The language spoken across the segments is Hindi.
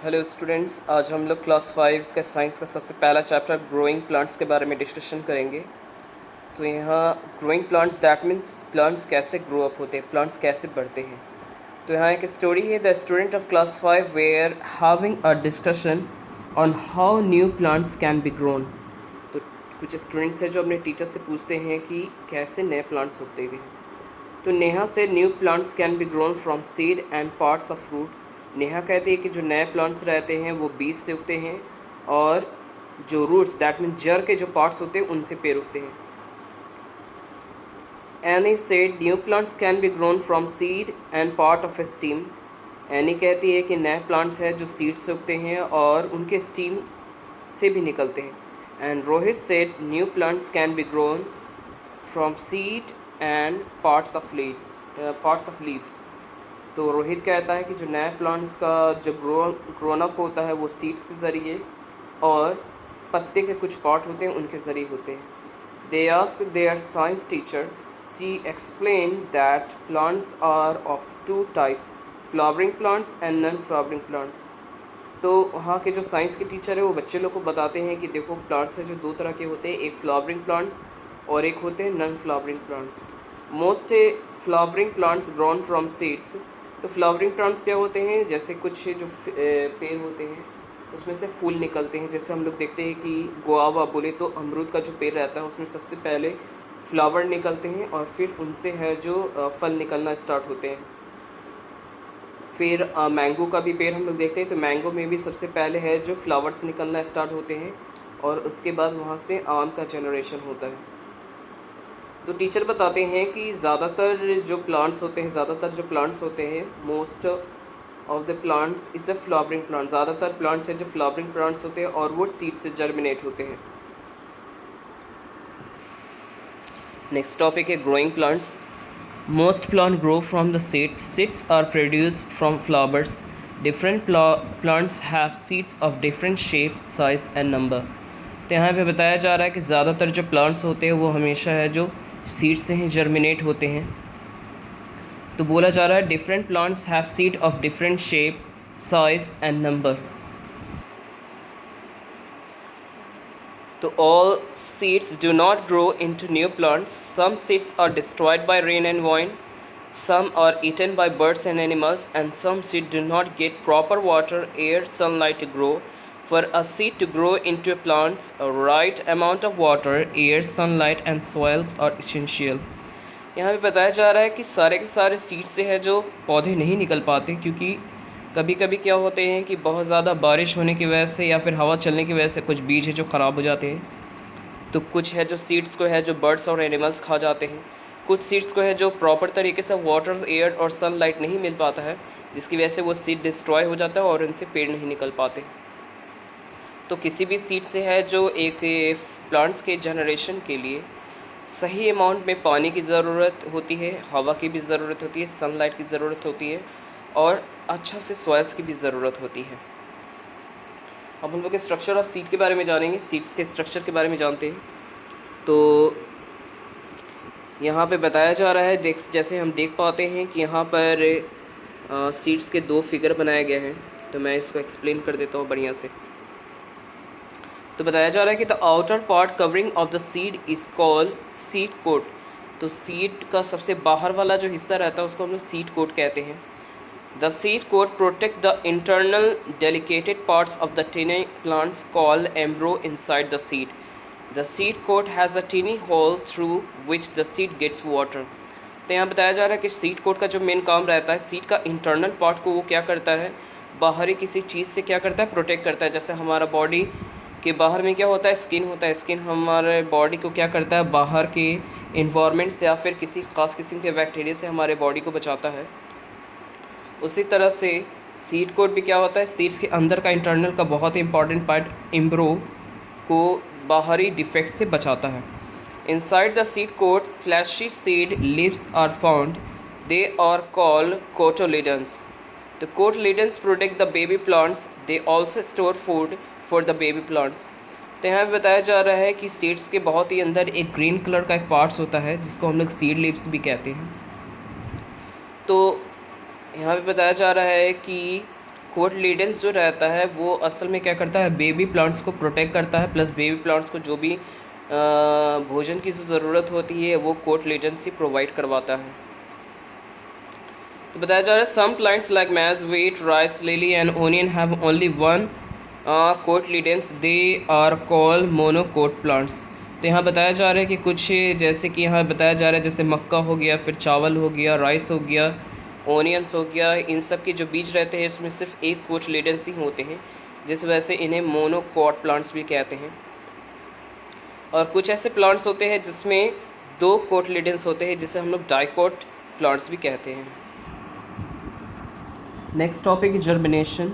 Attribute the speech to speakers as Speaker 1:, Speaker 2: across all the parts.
Speaker 1: हेलो स्टूडेंट्स, आज हम लोग क्लास 5 का साइंस का सबसे पहला चैप्टर ग्रोइंग प्लांट्स के बारे में डिस्कशन करेंगे। तो यहाँ growing plants that means plants कैसे ग्रो अप होते हैं, प्लांट्स कैसे बढ़ते हैं। तो यहाँ एक स्टोरी है, the student of class 5 were having a discussion on how new plants can be grown. तो कुछ स्टूडेंट्स हैं जो अपने टीचर से पूछते हैं कि कैसे नए प्लांट्स उगते हैं। तो नेहा से new plants can be grown from seed and parts of root. Neha कहती है कि जो नए प्लांट्स रहते हैं वो बीज से उगते हैं और जो रूट्स दैट मीन जड़ के जो पार्ट्स होते हैं उनसे पेड़ उगते हैं। Any said new plants can be grown from seed and part of A steam. Any कहती है कि नए प्लांट्स हैं जो सीड से उगते हैं और उनके स्टीम से भी निकलते हैं। And Rohit said new plants can be grown from seed and parts of leaves. तो रोहित कहता है कि जो नए प्लांट्स का जो ग्रोन अप होता है वो सीड्स के ज़रिए और पत्ते के कुछ पार्ट होते हैं उनके ज़रिए होते हैं। They ask their science teacher, she explain that plants are of two types, flowering plants and non flowering plants. तो वहाँ के जो साइंस के टीचर है वो बच्चे लोग को बताते हैं कि देखो प्लांट्स है जो दो तरह के होते हैं, एक फ्लावरिंग प्लांट्स और एक होते हैं non flowering plants. Most flowering plants grown from seeds. तो फ्लावरिंग प्लांट्स क्या होते हैं, जैसे कुछ जो पेड़ होते हैं उसमें से फूल निकलते हैं। जैसे हम लोग देखते हैं कि गुआवा बोले तो अमरूद का जो पेड़ रहता है उसमें सबसे पहले फ्लावर निकलते हैं और फिर उनसे है जो फल निकलना स्टार्ट होते हैं। फिर मैंगो का भी पेड़ हम लोग देखते हैं तो मैंगो में भी सबसे पहले है जो फ्लावर्स निकलना स्टार्ट होते हैं और उसके बाद वहाँ से आम का जनरेशन होता है। तो टीचर बताते हैं कि ज़्यादातर जो प्लांट्स होते हैं most of the plants is a flowering plant. ज़्यादातर प्लांट्स हैं जो फ्लावरिंग प्लांट्स होते हैं और वो सीड से जर्मिनेट होते हैं। नेक्स्ट टॉपिक है growing plants. Most plant grow from the seeds. Seeds are produced from flowers. Different plants have seeds of different shape, size and number. तो यहाँ पे बताया जा रहा है कि ज़्यादातर जो प्लांट्स होते हैं वो हमेशा है जो सीड से ही जर्मिनेट होते हैं। तो बोला जा रहा है different plants have seed of different shape, size and number. तो all seeds do not grow into new plants. Some seeds are destroyed by rain and wind, some are eaten by birds and animals, and some seeds do not get proper water, air, sunlight to grow. For a seed to grow into a plant, a right amount of water, air, sunlight and soils are essential. यहाँ पे बताया जा रहा है कि सारे के सारे सीड से है जो पौधे नहीं निकल पाते, क्योंकि कभी कभी क्या होते हैं कि बहुत ज़्यादा बारिश होने की वजह से या फिर हवा चलने की वजह से कुछ बीज है जो ख़राब हो जाते हैं। तो कुछ है जो सीड्स को है जो बर्ड्स और एनिमल्स खा जाते हैं। कुछ सीड्स को है जो प्रॉपर तरीके से वाटर, एयर और सनलाइट नहीं मिल पाता है, जिसकी वजह से वो सीड डिस्ट्रॉय हो जाता है और उनसे पेड़ नहीं निकल पाते। तो किसी भी सीड से है जो एक प्लांट्स के जनरेशन के लिए सही अमाउंट में पानी की ज़रूरत होती है, हवा की भी ज़रूरत होती है, सनलाइट की ज़रूरत होती है और अच्छा से सॉइल्स की भी ज़रूरत होती है। अब हम लोग स्ट्रक्चर ऑफ सीड के बारे में जानेंगे, सीड्स के स्ट्रक्चर के बारे में जानते हैं। तो यहाँ पे बताया जा रहा है, जैसे हम देख पाते हैं कि यहाँ पर सीड्स के दो फिगर बनाए गए हैं। तो मैं इसको एक्सप्लेन कर देता हूँ बढ़िया से। तो बताया जा रहा है कि the outer part covering of the seed is called seed coat. तो सीड का सबसे बाहर वाला जो हिस्सा रहता है उसको हम लोग सीड कोट कहते हैं। The seed coat protect the internal delicated parts of the tiny plants called embryo inside the seed. The seed coat has a tiny hole through which the seed gets water. तो यहाँ बताया जा रहा है कि सीड कोट का जो मेन काम रहता है, सीड का इंटरनल पार्ट को वो क्या करता है, बाहरी किसी चीज़ से क्या करता है, प्रोटेक्ट करता है। जैसे हमारा बॉडी के बाहर में क्या होता है, स्किन होता है। स्किन हमारे बॉडी को क्या करता है, बाहर के इन्वायरमेंट से या फिर किसी ख़ास किस्म के बैक्टीरिया से हमारे बॉडी को बचाता है। उसी तरह से सीड कोट भी क्या होता है, सीड्स के अंदर का इंटरनल का बहुत ही इंपॉर्टेंट पार्ट एम्ब्रो को बाहरी डिफेक्ट से बचाता है। Inside the seed coat fleshy seed leaves are found, they are called cotyledons. तो cotyledons protect the baby plants, they also store food for the baby plants. तो यहाँ पे बताया जा रहा है कि सीड्स के बहुत ही अंदर एक ग्रीन कलर का एक पार्ट्स होता है जिसको हम लोग सीड लीव्स भी कहते हैं। तो यहाँ पे बताया जा रहा है कि कोटलीडेंस जो रहता है वो असल में क्या करता है, बेबी प्लांट्स को प्रोटेक्ट करता है, प्लस बेबी प्लांट्स को जो भी भोजन की ज़रूरत होती है वो कोटलीडेंस ही प्रोवाइड करवाता है। तो बताया जा रहा है some plants like maize, wheat, rice, lily and onion have only one cotyledons, they are called monocot plants. तो यहाँ बताया जा रहा है कि कुछ, जैसे कि यहाँ बताया जा रहा है जैसे मक्का हो गया, फिर चावल हो गया, राइस हो गया, ओनियंस हो गया, इन सब के जो बीज रहते हैं इसमें सिर्फ एक कोटलीडेंस ही होते हैं, जिस वजह से इन्हें मोनोकोट प्लांट्स भी कहते हैं। और कुछ ऐसे प्लांट्स होते हैं जिसमें दो कोटलीडेंस होते हैं, जिसे हम लोग डाइकोट प्लांट्स भी कहते हैं। Next topic is germination.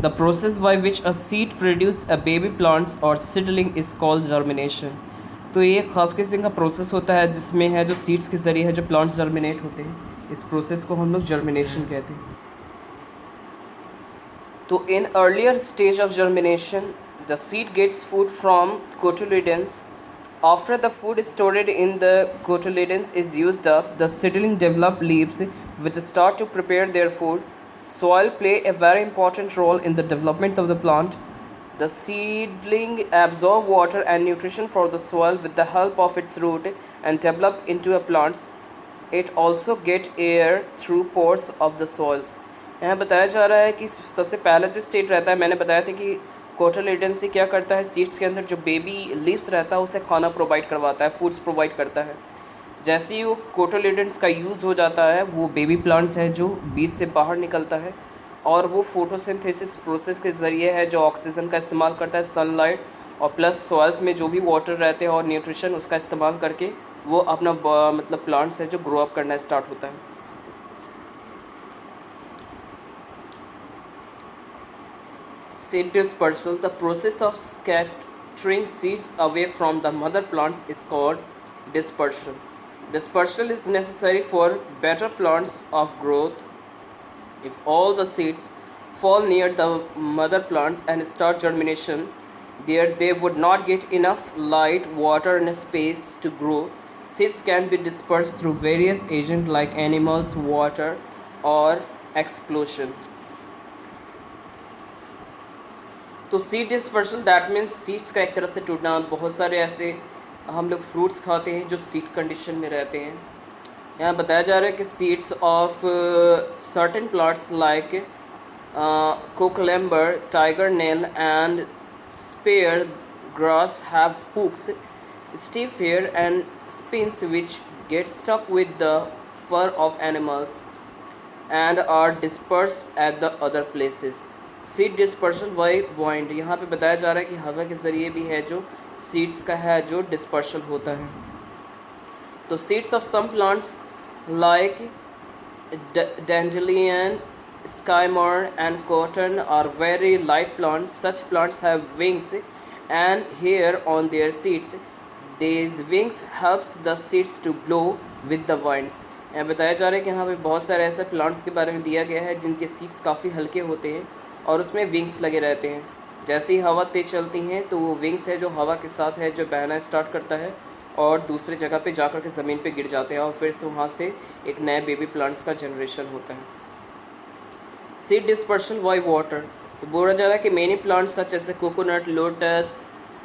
Speaker 1: The process by which a seed produce a baby plants और सीडलिंग इज कॉल्ड जर्मिनेशन। तो ये एक खास किस्म का प्रोसेस होता है जिसमें है जो सीड्स के ज़रिए है जो प्लांट्स जर्मिनेट होते हैं, इस प्रोसेस को हम लोग जर्मिनेशन कहते हैं। तो in earlier stage of germination the seed gets food from cotyledons. After the food stored in the cotyledons is used up, the seedling develop leaves which start to prepare their food. Soil play a very important role in the development of the plant. The seedling absorb water and nutrition from the soil with the help of its root and develop into a plant. It also get air through pores of the soils. यहाँ बताया जा रहा है कि सबसे पहला जो स्टेट रहता है, मैंने बताया था कि कोटलीडेंस से क्या करता है, सीड्स के अंदर जो बेबी लीव्स रहता है उसे खाना प्रोवाइड करवाता है, फूड्स प्रोवाइड करता है। जैसे ही वो कोटलीडेंस का यूज़ हो जाता है, वो बेबी प्लांट्स है जो बीज से बाहर निकलता है और वो फोटोसिंथेसिस प्रोसेस के ज़रिए है जो ऑक्सीजन का इस्तेमाल करता है, सनलाइट और प्लस सॉइल्स में जो भी वाटर रहते हैं और न्यूट्रिशन उसका इस्तेमाल करके वो अपना मतलब प्लांट्स है जो ग्रो अप करना स्टार्ट होता है। Seed dispersal. The process of scattering seeds away from the mother plants is called dispersal. Dispersal is necessary for better plants of growth. If all the seeds fall near the mother plants and start germination, there they would not get enough light, water and space to grow. Seeds can be dispersed through various agents like animals, water or explosion. तो seed dispersal that means seeds का एक तरह से टूटना। बहुत सारे ऐसे हम लोग फ्रूट्स खाते हैं जो सीड कंडीशन में रहते हैं। यहाँ बताया जा रहा है कि seeds of certain plants like cocklebur, tiger nail and spear grass have hooks, stiff hair and spines which get stuck with the fur of animals and are dispersed at the other places. Seed dispersal by wind, यहाँ पे बताया जा रहा है कि हवा के ज़रिए भी है जो सीड्स का है जो डिस्पर्सल होता है। तो seeds of some plants like dandelion, skimmer and cotton are very light plants. Such plants have wings and hair on their seeds. These wings helps the seeds to blow with the winds. यहाँ बताया जा रहा है कि यहाँ पे बहुत सारे ऐसे प्लांट्स के बारे में दिया गया है जिनके सीड्स काफ़ी हल्के होते हैं और उसमें विंग्स लगे रहते हैं। जैसे ही हवा तेज चलती हैं तो वो विंग्स है जो हवा के साथ है जो बहना स्टार्ट करता है और दूसरे जगह पे जाकर के ज़मीन पे गिर जाते हैं और फिर से वहाँ से एक नए बेबी प्लांट्स का जनरेशन होता है। सीड डिस्पर्शन बाय वाटर, तो बोला जा रहा है कि many plants such as coconut, lotus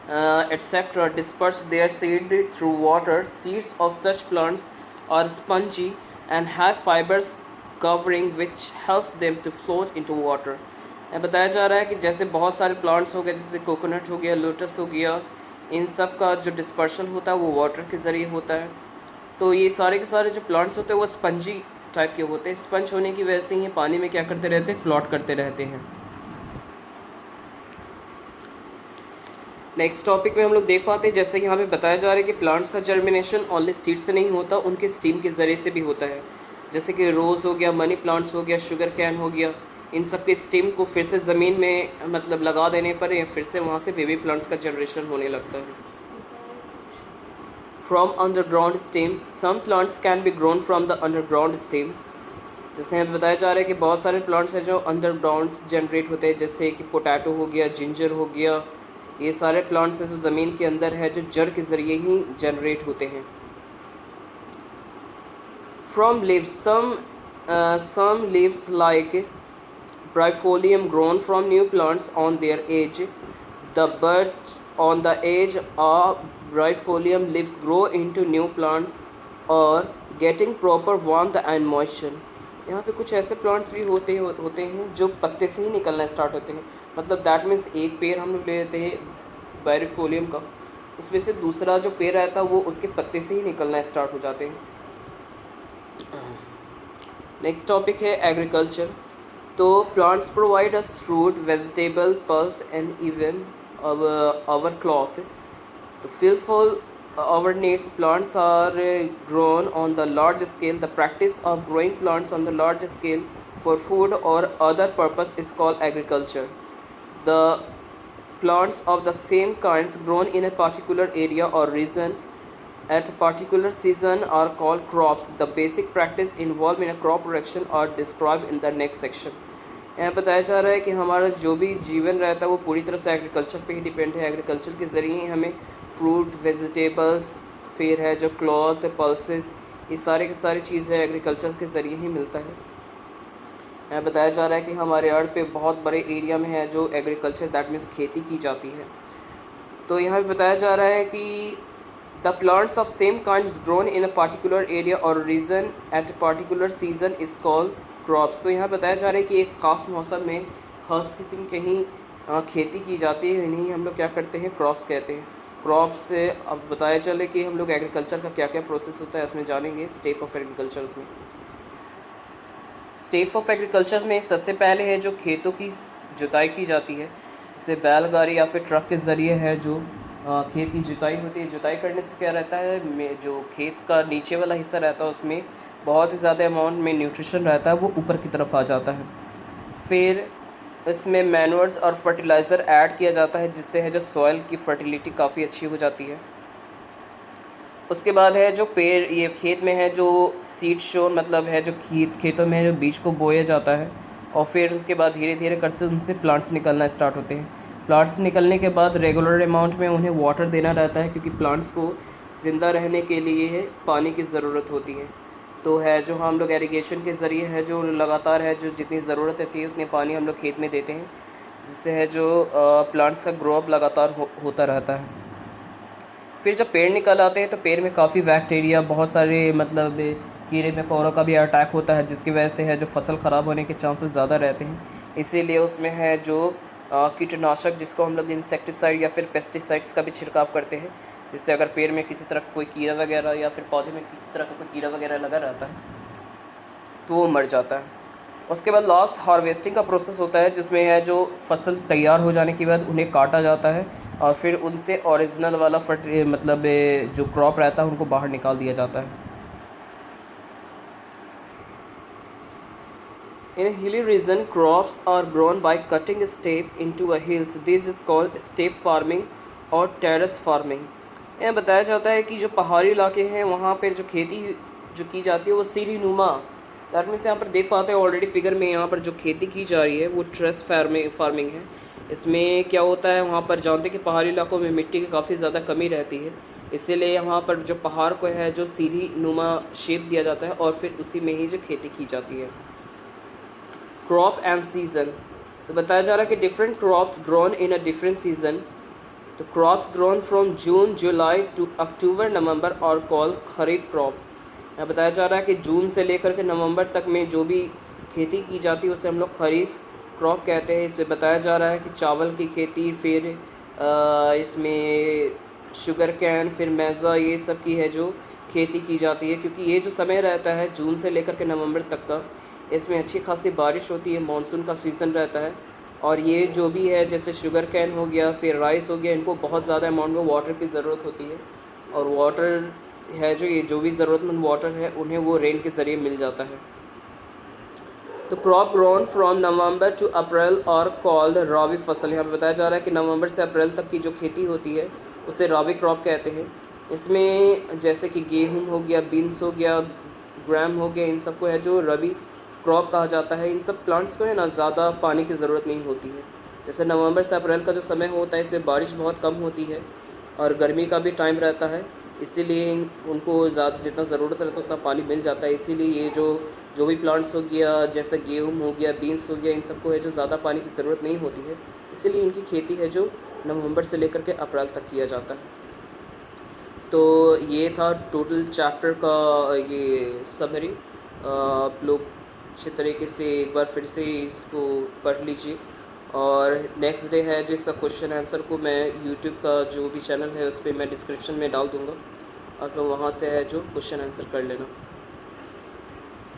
Speaker 1: etc. disperse their seed through water. Seeds of such plants are spongy and have fibers covering which helps them to float into water. बताया जा रहा है कि जैसे बहुत सारे प्लांट्स हो गए, जैसे कोकोनट हो गया, लोटस हो गया, इन सब का जो डिस्पर्शन होता है वो वाटर के ज़रिए होता है। तो ये सारे के सारे जो प्लांट्स होते हैं वो स्पंजी टाइप के होते हैं। स्पंज होने की वजह से ये पानी में क्या करते रहते हैं, फ्लोट करते रहते हैं। नेक्स्ट टॉपिक में हम लोग देख पाते हैं, जैसे कि यहाँ पे बताया जा रहा है कि प्लांट्स का जर्मिनेशन ओनली सीड से नहीं होता, उनके स्टीम के ज़रिए से भी होता है। जैसे कि रोज़ हो गया, मनी प्लांट्स हो गया, शुगर कैन हो गया, इन सब के स्टीम को फिर से ज़मीन में मतलब लगा देने पर या फिर से वहाँ से बेबी प्लांट्स का जनरेशन होने लगता है। From underground stem, some plants can be grown from the underground stem. जैसे हमें बताया जा रहा है कि बहुत सारे प्लांट्स हैं जो अंडरग्राउंड जनरेट होते हैं, जैसे कि पोटैटो हो गया, जिंजर हो गया, ये सारे प्लांट्स हैं जो ज़मीन के अंदर है जो जड़ के ज़रिए ही जनरेट होते हैं। From leaves, some leaves like Brypholium grown from new plants on their age. The buds on the age of Brypholium leaves grow into new plants or getting proper warmth and moisture. यहाँ पे कुछ ऐसे प्लांट्स भी होते हैं जो पत्ते से ही निकलना स्टार्ट होते हैं. मतलब दैट मीन्स एक पेड़ हम लोग ले लेते हैं बायरिफोलियम का, उसमें से दूसरा जो पेड़ रहता है वो उसके पत्ते से ही निकलना स्टार्ट हो जाते हैं. नेक्स्ट टॉपिक है एग्रीकल्चर. तो plants provide us fruit, vegetable, pulse and even our cloth. To fulfill our needs, plants are grown on the large scale. The practice of growing plants on the large scale for food or other purpose is called agriculture. The plants of the same kinds grown in a particular area or region at a particular season are called crops. The basic practice involved in a crop production are described in the next section. यहाँ बताया जा रहा है कि हमारा जो भी जीवन रहता है वो पूरी तरह से एग्रीकल्चर पे ही डिपेंड है. एग्रीकल्चर के ज़रिए ही हमें फ्रूट, वेजिटेबल्स, फिर है जो क्लॉथ, पल्सेस, ये सारे की सारी चीज़ें एग्रीकल्चर के ज़रिए ही मिलता है. यहाँ बताया जा रहा है कि हमारे अर्थ पे बहुत बड़े एरिया में है जो एग्रीकल्चर दैट मीन्स खेती की जाती है. तो यहाँ पे बताया जा रहा है कि the plants of same kind grown in a particular area और region at a particular season is called crops. तो यहाँ बताया जा रहा है कि एक ख़ास मौसम में ख़ास किस्म के ही खेती की जाती है, इन्हीं हम लोग क्या करते हैं, क्रॉप्स कहते हैं. क्रॉप्स से अब बताया चले कि हम लोग एग्रीकल्चर का क्या क्या प्रोसेस होता है इसमें जानेंगे. स्टेप ऑफ एग्रीकल्चर में स्टेप ऑफ एग्रीकल्चर में सबसे पहले है जो खेतों की जुताई की जाती है. इससे बैलगाड़ी या फिर ट्रक के ज़रिए है जो खेत की जुताई होती है. जुताई करने से क्या रहता है, जो खेत का नीचे वाला हिस्सा रहता है उसमें बहुत ही ज़्यादा अमाउंट में न्यूट्रिशन रहता है, वो ऊपर की तरफ आ जाता है. फिर इसमें मैन्योर्स और फर्टिलाइज़र ऐड किया जाता है जिससे है जो सॉइल की फर्टिलिटी काफ़ी अच्छी हो जाती है. उसके बाद है जो पेड़ ये खेत में है जो सीड शोन मतलब है जो खेतों में है जो बीज को बोया जाता है और फिर उसके बाद धीरे धीरे कर से उनसे प्लांट्स निकलना स्टार्ट होते हैं. प्लांट्स निकलने के बाद रेगुलर अमाउंट में उन्हें वाटर देना रहता है क्योंकि प्लांट्स को ज़िंदा रहने के लिए पानी की ज़रूरत होती है. तो है जो हम लोग इरिगेशन के ज़रिए है जो लगातार है जो जितनी ज़रूरत रहती है उतनी पानी हम लोग खेत में देते हैं जिससे है जो प्लांट्स का ग्रो अप लगातार होता रहता है. फिर जब पेड़ निकल आते हैं तो पेड़ में काफ़ी बैक्टीरिया, बहुत सारे मतलब कीड़े मकोड़ों का भी अटैक होता है जिसकी वजह से है जो फसल ख़राब होने के चांसेस ज़्यादा रहते हैं. इसीलिए उसमें है जो कीटनाशक जिसको हम लोग इंसेक्टिसाइड या फिर पेस्टिसाइड्स का भी छिड़काव करते हैं जिससे अगर पेड़ में किसी तरह का कोई कीड़ा वगैरह या फिर पौधे में किसी तरह का कोई कीड़ा वगैरह लगा रहता है तो वो मर जाता है. उसके बाद लास्ट हार्वेस्टिंग का प्रोसेस होता है जिसमें है जो फसल तैयार हो जाने के बाद उन्हें काटा जाता है और फिर उनसे ओरिजिनल वाला मतलब जो क्रॉप रहता है उनको बाहर निकाल दिया जाता है. In a hilly region, crops are grown by cutting a step into a hills. This is called step farming और terrace farming. यह बताया जाता है कि जो पहाड़ी इलाके हैं वहाँ पर जो खेती जो की जाती है वो सीढ़ी नुमा, दैट मीन्स यहाँ पर देख पाते हैं ऑलरेडी फिगर में यहाँ पर जो खेती की जा रही है वो टेरेस फार्मिंग है. इसमें क्या होता है वहाँ पर जानते कि पहाड़ी इलाकों में मिट्टी की काफ़ी ज़्यादा कमी रहती है, इसीलिए वहाँ पर जो पहाड़ को है जो सीढ़ी नुमा शेप दिया जाता है और फिर उसी में ही जो खेती की जाती है. Crop and season. तो बताया जा रहा है कि different crops grown in a different season. तो crops grown from June July to October November और कॉल खरीफ क्रॉप. यहाँ बताया जा रहा है कि जून से लेकर के नवंबर तक में जो भी खेती की जाती है उसे हम लोग खरीफ क्रॉप कहते हैं. इसमें बताया जा रहा है कि चावल की खेती, फिर इसमें शुगर कैन, फिर मैज़ा, ये सब की है जो खेती की जाती है क्योंकि ये जो समय रहता है जून से लेकर के नवंबर तक का, इसमें अच्छी खासी बारिश होती है, मानसून का सीज़न रहता है. और ये जो भी है जैसे शुगर कैन हो गया, फिर राइस हो गया, इनको बहुत ज़्यादा अमाउंट में वाटर की ज़रूरत होती है और वाटर है जो ये जो भी ज़रूरतमंद वाटर है उन्हें वो रेन के ज़रिए मिल जाता है. तो crop grown from November to April और कॉल्ड रबी फसल. यहाँ पर बताया जा रहा है कि नवंबर से अप्रैल तक की जो खेती होती है उसे रबी क्रॉप कहते हैं. इसमें जैसे कि गेहूँ हो गया, बीन्स हो गया, ग्राम हो गया, इन सबको है जो रबी क्रॉप कहा जाता है. इन सब प्लांट्स को है ना ज़्यादा पानी की ज़रूरत नहीं होती है. जैसे नवंबर से अप्रैल का जो समय होता है इसमें बारिश बहुत कम होती है और गर्मी का भी टाइम रहता है इसीलिए उनको ज़्यादा जितना ज़रूरत रहता है उतना पानी मिल जाता है। इसीलिए ये जो भी प्लांट्स हो गया, जैसे गेहूँ हो गया, बीन्स हो गया, इन सबको है जो ज़्यादा पानी की ज़रूरत नहीं होती है, इसीलिए इनकी खेती है जो नवंबर से लेकर के अप्रैल तक किया जाता है। तो ये था टोटल चैप्टर का ये समरी। आप लोग अच्छे तरीके से एक बार फिर से इसको पढ़ लीजिए। और नेक्स्ट डे है जो इसका क्वेश्चन आंसर को मैं यूट्यूब का जो भी चैनल है उस पर मैं डिस्क्रिप्शन में डाल दूँगा, आप लोग वहाँ से है जो क्वेश्चन आंसर कर लेना।